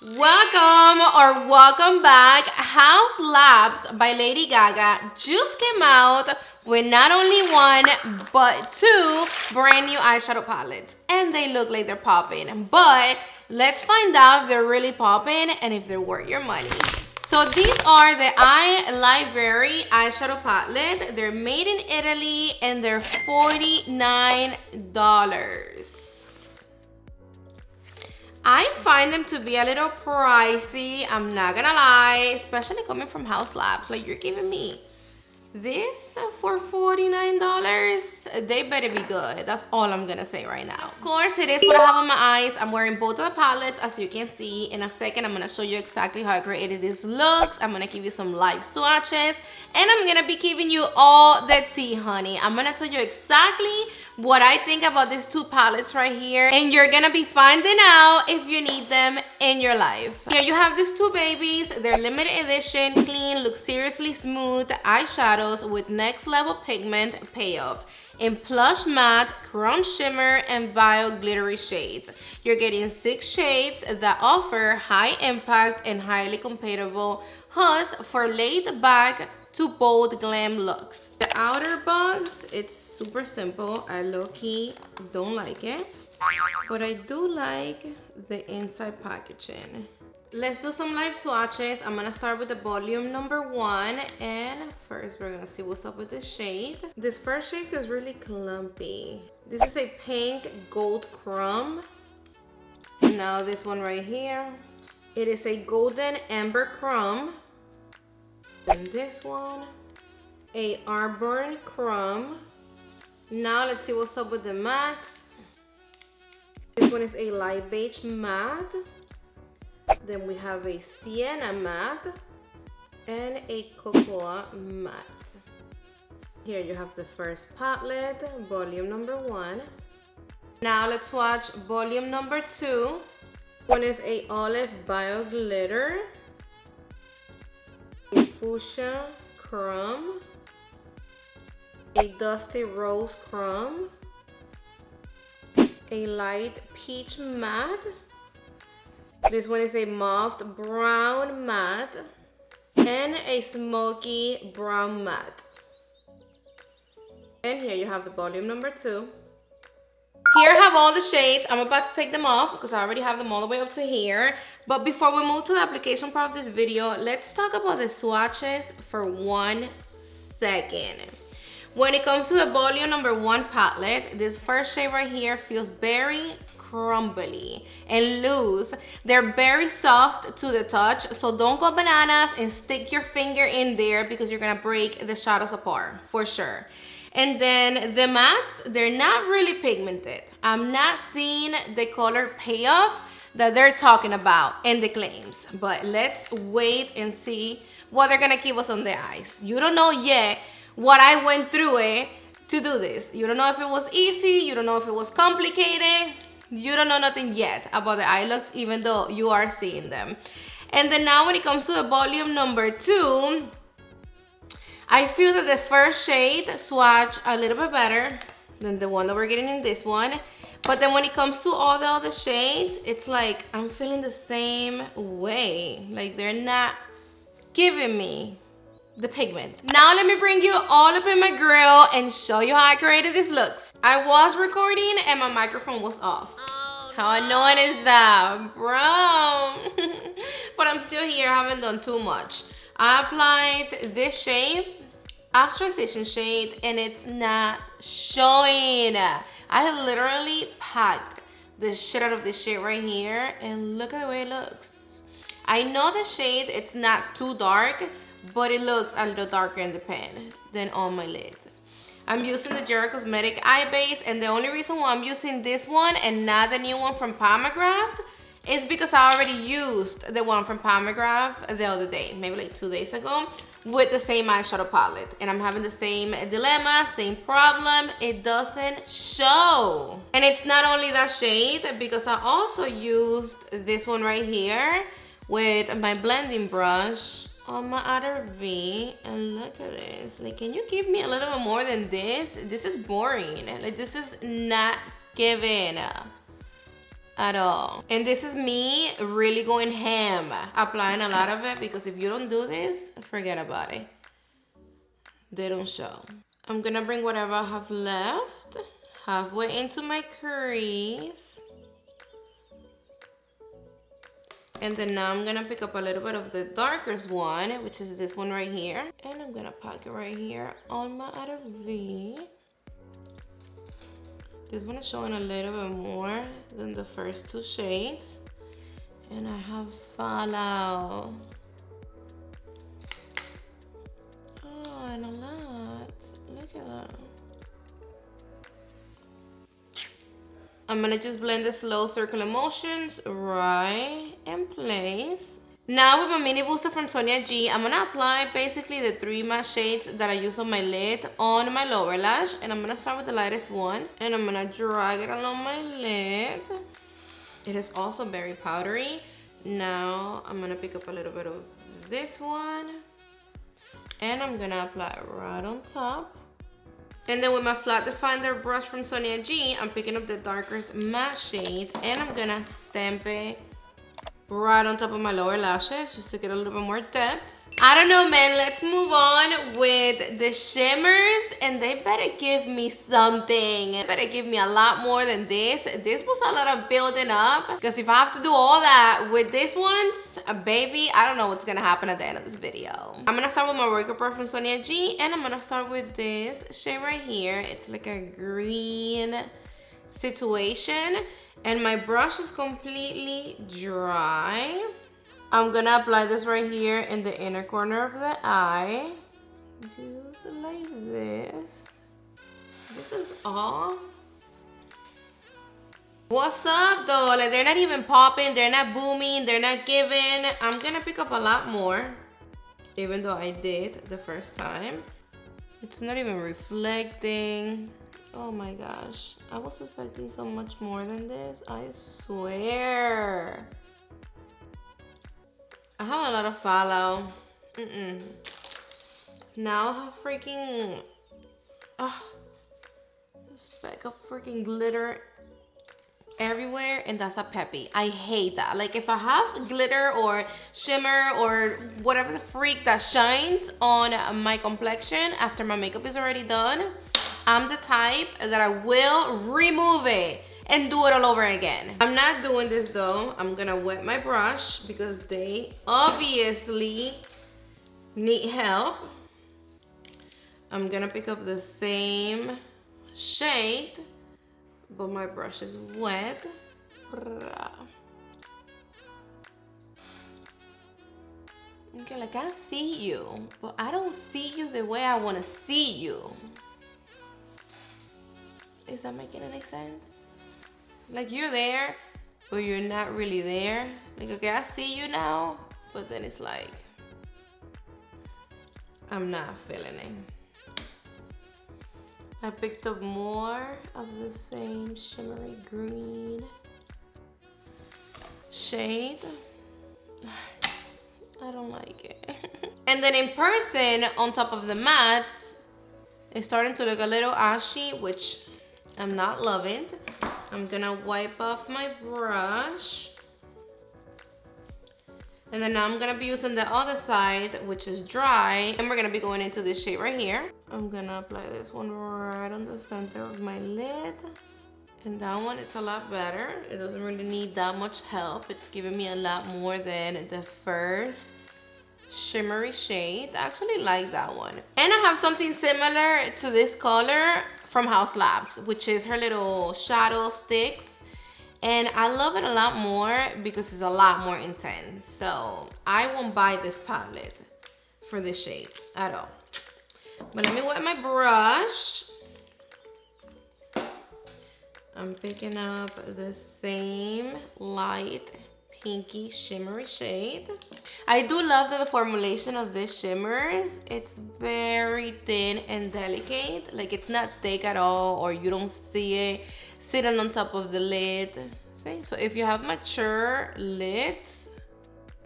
Welcome back. Haus Labs by Lady Gaga just came out with not only one but two brand new eyeshadow palettes, and they look like they're popping. But let's find out if they're really popping and if they're worth your money. So these are the Library eyeshadow palette. They're made in Italy and they're $49. I find them to be a little pricey, I'm not gonna lie, especially coming from Haus Labs. Like, you're giving me this for $49, they better be good. That's all I'm gonna say right now. Of course, it is what I have on my eyes. I'm wearing both of the palettes, as you can see. In a second, I'm gonna show you exactly how I created these looks. I'm gonna give you some live swatches, and I'm gonna be giving you all the tea, honey. I'm gonna tell you exactly what I think about these two palettes right here, and you're gonna be finding out if you need them in your life. Here you have these two babies. They're limited edition, clean, look seriously smooth eyeshadows with next level pigment payoff in plush matte, chrome shimmer, and bio glittery shades. You're getting 6 shades that offer high impact and highly compatible hues for laid back to bold glam looks. The outer box, it's super simple. I low-key don't like it, but I do like the inside packaging. Let's do some live swatches. I'm gonna start with the volume number 1, and first we're gonna see what's up with this shade. This first shade feels really clumpy. This is a pink gold crumb. Now this one right here, it is a golden amber crumb. And this one, a Airbrush crumb. Now let's see what's up with the mattes. This one is a light beige matte. Then we have a sienna matte and a cocoa matte. Here you have the first palette, volume number 1. Now let's swatch volume number 2. One is a olive bio glitter, a fuchsia crumb, a dusty rose crumb, a light peach matte. This one is a mauve brown matte and a smoky brown matte. And here you have the volume number 2. Here I have all the shades. I'm about to take them off because I already have them all the way up to here. But before we move to the application part of this video, let's talk about the swatches for 1 second. When it comes to the volume number 1 palette, this first shade right here feels very crumbly and loose. They're very soft to the touch, so don't go bananas and stick your finger in there because you're gonna break the shadows apart for sure. And then the mattes, they're not really pigmented. I'm not seeing the color payoff that they're talking about in the claims, but let's wait and see what they're gonna give us on the eyes. You don't know yet what I went through it to do this. You don't know if it was easy, you don't know if it was complicated, you don't know nothing yet about the eye looks, even though you are seeing them. And then now when it comes to the volume number 2, I feel that the first shade swatch a little bit better than the one that we're getting in this one. But then when it comes to all the other shades, it's like I'm feeling the same way. Like they're not giving me the pigment. Now let me bring you all up in my grill and show you how I created these looks. I was recording and my microphone was off. Oh, how annoying is that, bro? But I'm still here, I haven't done too much. I applied this shade as transition shade and it's not showing. I had literally packed the shit out of this shade right here and look at the way it looks. I know the shade, it's not too dark, but it looks a little darker in the pen than on my lid. I'm using the Jera Cosmetic Eye Base, and the only reason why I'm using this one and not the new one from Palmograph is because I already used the one from Palmograph the other day, maybe like 2 days ago, with the same eyeshadow palette. And I'm having the same dilemma, same problem. It doesn't show. And it's not only that shade, because I also used this one right here with my blending brush on my outer V, and look at this. Like, can you give me a little bit more than this? This is boring. Like, this is not giving. at all. And this is me really going ham, applying a lot of it, because if you don't do this, forget about it. They don't show. I'm gonna bring whatever I have left halfway into my crease. And then now I'm gonna pick up a little bit of the darkest one, which is this one right here. And I'm gonna pack it right here on my outer V. This one is showing a little bit more than the first two shades. And I have fallout. Oh, and a lot. Look at that. I'm gonna just blend the slow circular motions right in place. Now with my mini booster from Sonia G, I'm gonna apply basically the 3 matte shades that I use on my lid on my lower lash. And I'm gonna start with the lightest one. And I'm gonna drag it along my lid. It is also very powdery. Now I'm gonna pick up a little bit of this one. And I'm gonna apply it right on top. And then with my flat definer brush from Sonia G, I'm picking up the darkest matte shade and I'm gonna stamp it right on top of my lower lashes just to get a little bit more depth. I don't know, man. Let's move on with the shimmers, and they better give me something. They better give me a lot more than this. This was a lot of building up, because if I have to do all that with this ones, baby, I don't know what's gonna happen at the end of this video. I'm gonna start with my worker brush from Sonia G, and I'm gonna start with this shade right here. It's like a green situation, and my brush is completely dry. I'm gonna apply this right here in the inner corner of the eye. Just like this. This is all. What's up though? Like, they're not even popping, they're not booming, they're not giving. I'm gonna pick up a lot more, even though I did the first time. It's not even reflecting. Oh my gosh. I was expecting so much more than this, I swear. I have a lot of fallout. Now I have freaking a speck of freaking glitter everywhere, and that's a peppy. I hate that. Like, if I have glitter or shimmer or whatever the freak that shines on my complexion after my makeup is already done, I'm the type that I will remove it and do it all over again. I'm not doing this though. I'm gonna wet my brush because they obviously need help. I'm gonna pick up the same shade, but my brush is wet. Okay, like, I see you, but I don't see you the way I wanna see you. Is that making any sense? Like, you're there, but you're not really there. Like, okay, I see you now, but then it's like, I'm not feeling it. I picked up more of the same shimmery green shade. I don't like it. And then in person, on top of the mattes, it's starting to look a little ashy, which I'm not loving. I'm gonna wipe off my brush. And then now I'm gonna be using the other side, which is dry. And we're gonna be going into this shade right here. I'm gonna apply this one right on the center of my lid. And that one, it's a lot better. It doesn't really need that much help. It's giving me a lot more than the first shimmery shade. I actually like that one. And I have something similar to this color from Haus Labs, which is her little shadow sticks. And I love it a lot more because it's a lot more intense. So I won't buy this palette for this shade at all. But let me wet my brush. I'm picking up the same light pinky shimmery shade. I do love that the formulation of this shimmers, it's very thin and delicate. Like, it's not thick at all, or you don't see it sitting on top of the lid. See? So if you have mature lids,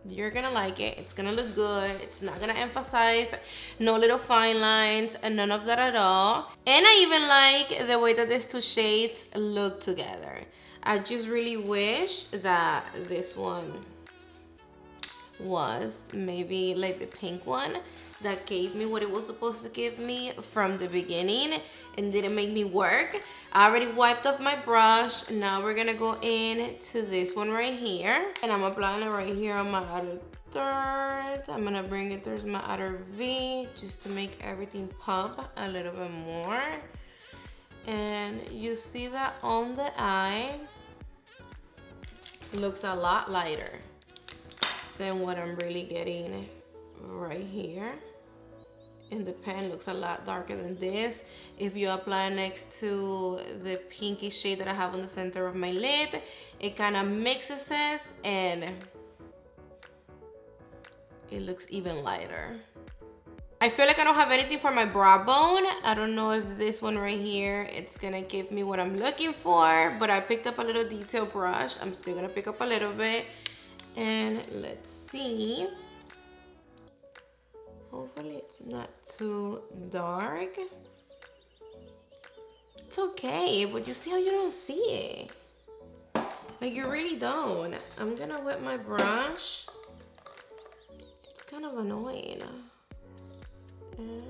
You're gonna like it. It's gonna look good. It's not gonna emphasize no little fine lines and none of that at all. And I even like the way that these two shades look together. I just really wish that this one was maybe like the pink one that gave me what it was supposed to give me from the beginning and didn't make me work. I already wiped off my brush. Now we're gonna go in to this one right here, and I'm applying it right here on my outer third. I'm gonna bring it towards my outer V just to make everything pop a little bit more. And you see that on the eye looks a lot lighter than what I'm really getting right here. And the pen looks a lot darker than this. If you apply next to the pinky shade that I have on the center of my lid, it kind of mixes it and it looks even lighter. I feel like I don't have anything for my brow bone. I don't know if this one right here, it's gonna give me what I'm looking for, but I picked up a little detail brush. I'm still gonna pick up a little bit. And let's see. Hopefully it's not too dark. It's okay, but you see how you don't see it? Like you really don't. I'm gonna wet my brush. It's kind of annoying. And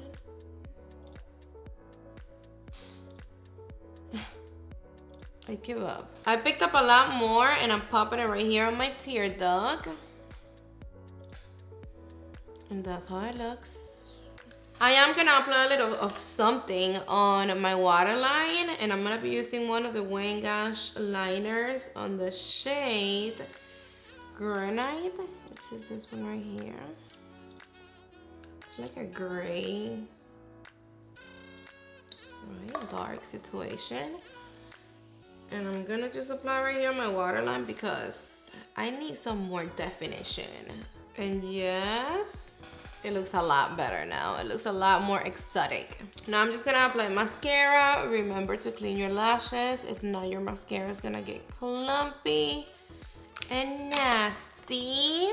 I give up. I picked up a lot more and I'm popping it right here on my tear duct. And that's how it looks. I am gonna apply a little of something on my waterline, and I'm gonna be using one of the Wayne Gash liners on the shade Granite, which is this one right here. It's like a gray, right, dark situation. And I'm gonna just apply right here on my waterline because I need some more definition. And yes, it looks a lot better now. It looks a lot more exotic. Now I'm just gonna apply mascara. Remember to clean your lashes. If not, your mascara is gonna get clumpy and nasty.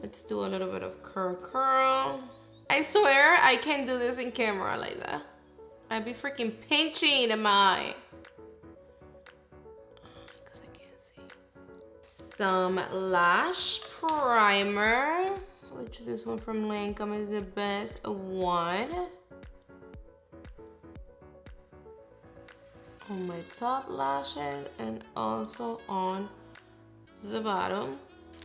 Let's do a little bit of curl. I swear I can't do this in camera like that. I'd be freaking pinching in my eye. Some lash primer, which this one from Lancome is the best one. On my top lashes and also on the bottom.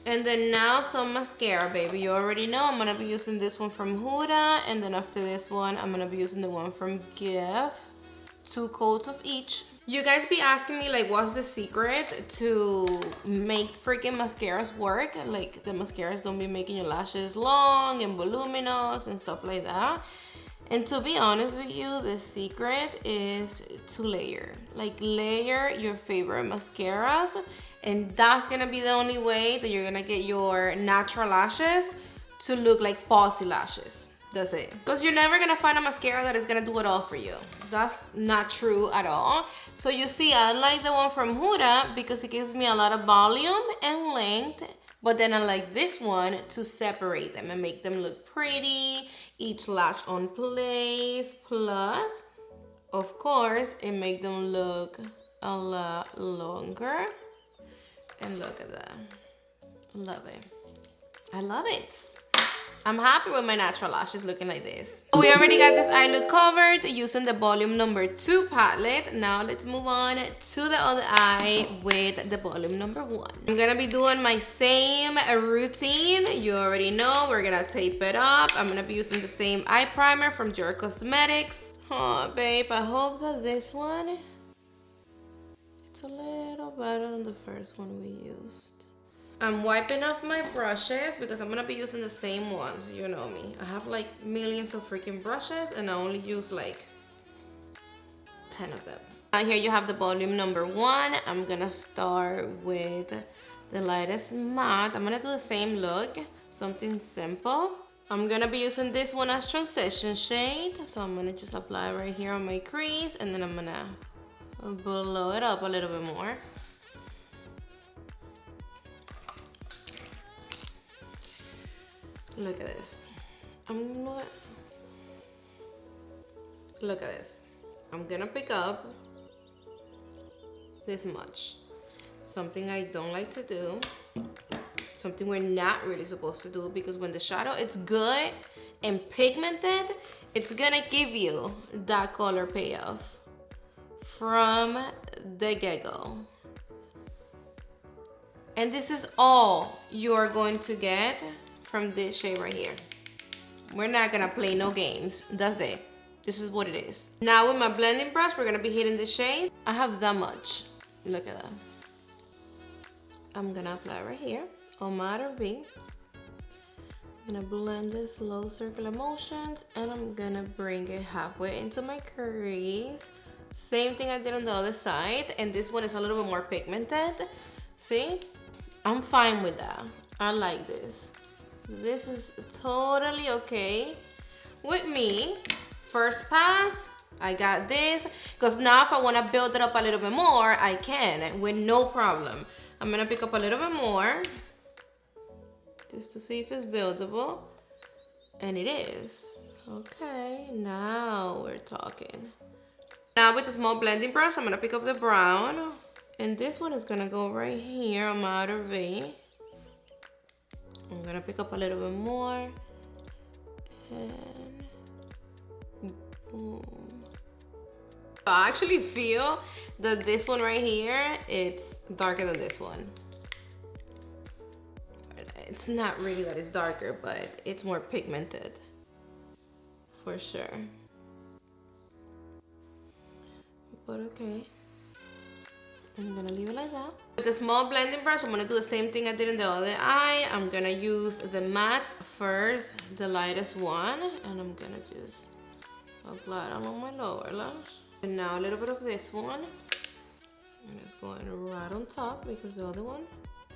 And then now some mascara, baby. You already know I'm gonna be using this one from Huda, and then after this one, I'm gonna be using the one from GIF. 2 coats of each. You guys be asking me like what's the secret to make freaking mascaras work? Like the mascaras don't be making your lashes long and voluminous and stuff like that. And to be honest with you, the secret is to layer. Like layer your favorite mascaras, and that's gonna be the only way that you're gonna get your natural lashes to look like falsy lashes. That's it. Because you're never gonna find a mascara that is gonna do it all for you. That's not true at all. So you see, I like the one from Huda because it gives me a lot of volume and length. But then I like this one to separate them and make them look pretty. Each lash on place. Plus, of course, it makes them look a lot longer. And look at that. Love it. I love it. I'm happy with my natural lashes looking like this. We already got this eye look covered using the volume number 2 palette. Now let's move on to the other eye with the volume number 1. I'm gonna be doing my same routine. You already know, we're gonna tape it up. I'm gonna be using the same eye primer from Your Cosmetics. Oh, babe, I hope that this one, it's a little better than the first one we used. I'm wiping off my brushes because I'm gonna be using the same ones. You know me. I have like millions of freaking brushes and I only use like 10 of them. Here you have the volume number 1. I'm gonna start with the lightest matte. I'm gonna do the same look, something simple. I'm gonna be using this one as transition shade. So I'm gonna just apply right here on my crease and then I'm gonna blow it up a little bit more. Look at this. Look at this. I'm gonna pick up this much. Something I don't like to do. Something we're not really supposed to do, because when the shadow is good and pigmented, it's gonna give you that color payoff from the get-go. And this is all you're going to get from this shade right here. We're not gonna play no games. That's it. This is what it is. Now with my blending brush, we're gonna be hitting the shade. I have that much. Look at that. I'm gonna apply right here on my outer V. I'm gonna blend this slow circular motions, and I'm gonna bring it halfway into my crease. Same thing I did on the other side, and this one is a little bit more pigmented. See? I'm fine with that. I like this. This is totally okay with me. First pass, I got this. Because now if I want to build it up a little bit more, I can with no problem. I'm going to pick up a little bit more just to see if it's buildable. And it is. Okay, now we're talking. Now with the small blending brush, I'm going to pick up the brown. And this one is going to go right here on my outer V. I'm going to pick up a little bit more. And boom. I actually feel that this one right here, it's darker than this one. It's not really that it's darker, but it's more pigmented. For sure. But okay. I'm gonna leave it like that. With the small blending brush, I'm gonna do the same thing I did in the other eye. I'm gonna use the matte first, the lightest one, and I'm gonna just apply it along my lower lash. And now a little bit of this one. And it's going right on top because the other one.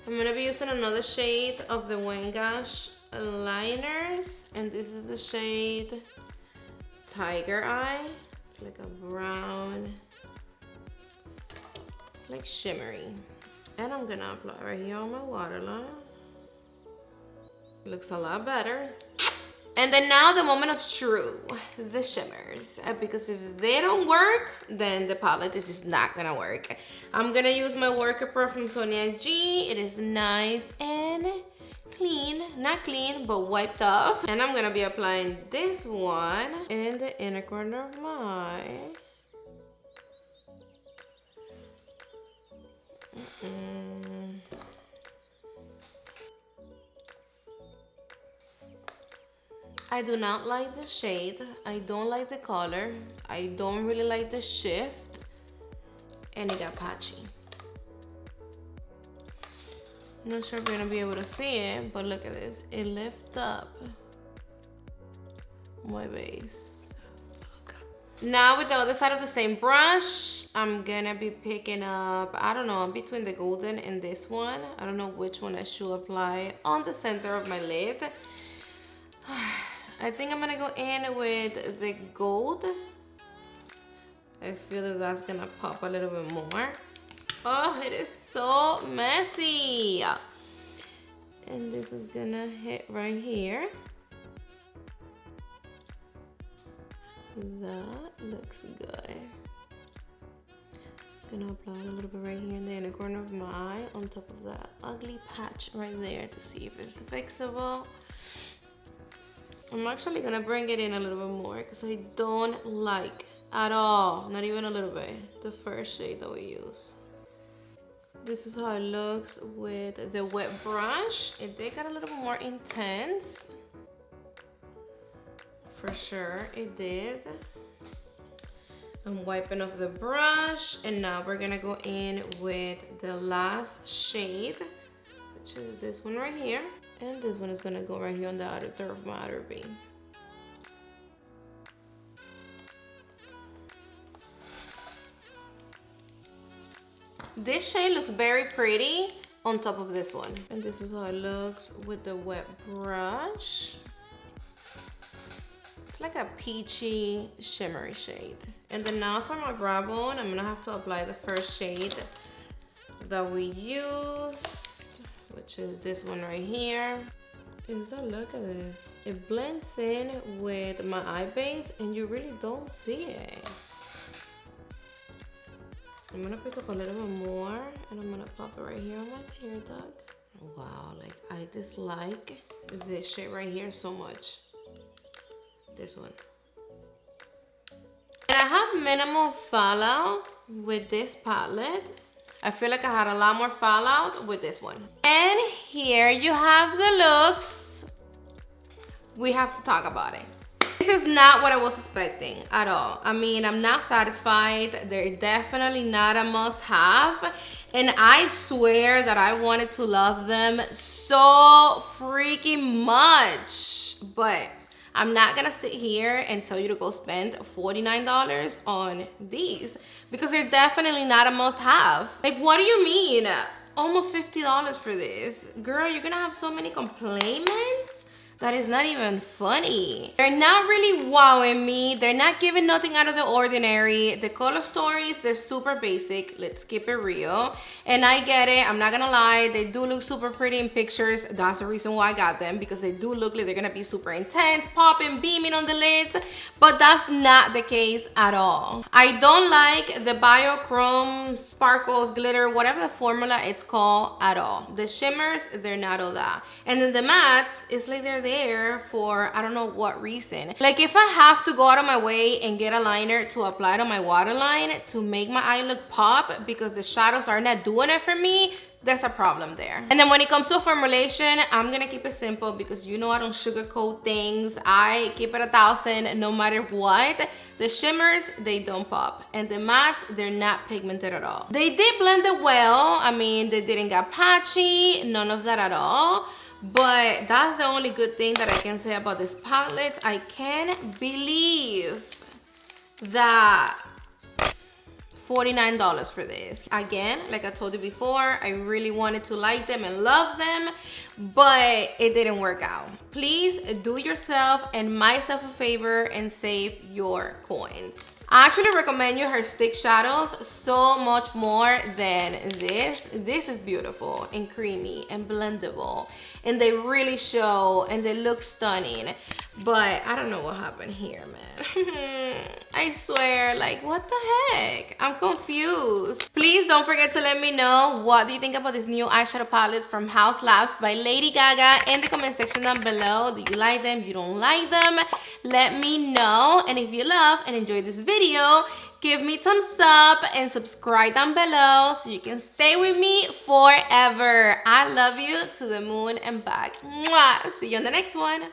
I'm gonna be using another shade of the Wangash liners, and this is the shade Tiger Eye. It's like a brown. Like shimmery, and I'm gonna apply right here on my waterline. Looks a lot better. And then now the moment of truth, the shimmers, because if they don't work, then the palette is just not gonna work. I'm gonna use my Worker Pro from Sonia G. It is nice and clean, not clean, but wiped off. And I'm gonna be applying this one in the inner corner of my eye. I do not like the shade. I don't like the color. I don't really like the shift. And it got patchy. I'm not sure if you're gonna be able to see it, but look at this. It lifts up my base. Now with the other side of the same brush, I'm gonna be picking up, I don't know, between the golden and this one. I don't know which one I should apply on the center of my lid. I think I'm gonna go in with the gold. I feel that that's gonna pop a little bit more. Oh, it is so messy. And this is gonna hit right here. That looks good. Gonna apply it a little bit right here in the inner corner of my eye on top of that ugly patch right there to see if it's fixable. I'm actually gonna bring it in a little bit more because I don't like at all, not even a little bit, the first shade that we use. This is how it looks with the wet brush. It did get a little bit more intense. For sure, it did. I'm wiping off the brush, and now we're gonna go in with the last shade, which is this one right here. And this one is gonna go right here on the outer third of my outer V. This shade looks very pretty on top of this one. And this is how it looks with the wet brush. It's like a peachy, shimmery shade. And then now for my brow bone, I'm gonna have to apply the first shade that we used, which is this one right here. is that, look at this. It blends in with my eye base and you really don't see it. I'm gonna pick up a little bit more and I'm gonna pop it right here on my tear duct. Wow, like I dislike this shade right here so much. This one. And I have minimal fallout with this palette. I feel like I had a lot more fallout with this one. And here you have the looks. We have to talk about it. This is not what I was expecting at all. I mean, I'm not satisfied. They're definitely not a must-have. And I swear that I wanted to love them so freaking much. But I'm not gonna sit here and tell you to go spend $49 on these because they're definitely not a must-have. Like, what do you mean? Almost $50 for this. Girl, you're gonna have so many complaints. That is not even funny. They're not really wowing me. They're not giving nothing out of the ordinary. The color stories, they're super basic. Let's keep it real. And I get it, I'm not gonna lie. They do look super pretty in pictures. That's the reason why I got them, because they do look like they're gonna be super intense, popping, beaming on the lids. But that's not the case at all. I don't like the biochrome, sparkles, glitter, whatever the formula it's called at all. The shimmers, they're not all that. And then the mattes, it's like they're there for I don't know what reason. Like, if I have to go out of my way and get a liner to apply to my waterline to make my eye look pop because the shadows are not doing it for me, there's a problem there. And then when it comes to formulation, I'm gonna keep it simple because you know I don't sugarcoat things. I keep it 1,000 no matter what. The shimmers, they don't pop. And the mattes, they're not pigmented at all. They did blend it well. I mean, they didn't get patchy, none of that at all. But that's the only good thing that I can say about this palette. I can't believe that $49 for this. Again, like I told you before, I really wanted to like them and love them, but it didn't work out. Please do yourself and myself a favor and save your coins. I actually recommend you her stick shadows so much more than this. This is beautiful and creamy and blendable, and they really show and they look stunning. But I don't know what happened here, man. I swear, like, what the heck? I'm confused. Please don't forget to let me know what do you think about this new eyeshadow palettes from Haus Labs by Lady Gaga in the comment section down below. Do you like them? You don't like them? Let me know. And if you love and enjoy this video, give me thumbs up and subscribe down below so you can stay with me forever. I love you to the moon and back. Mwah! See you on the next one.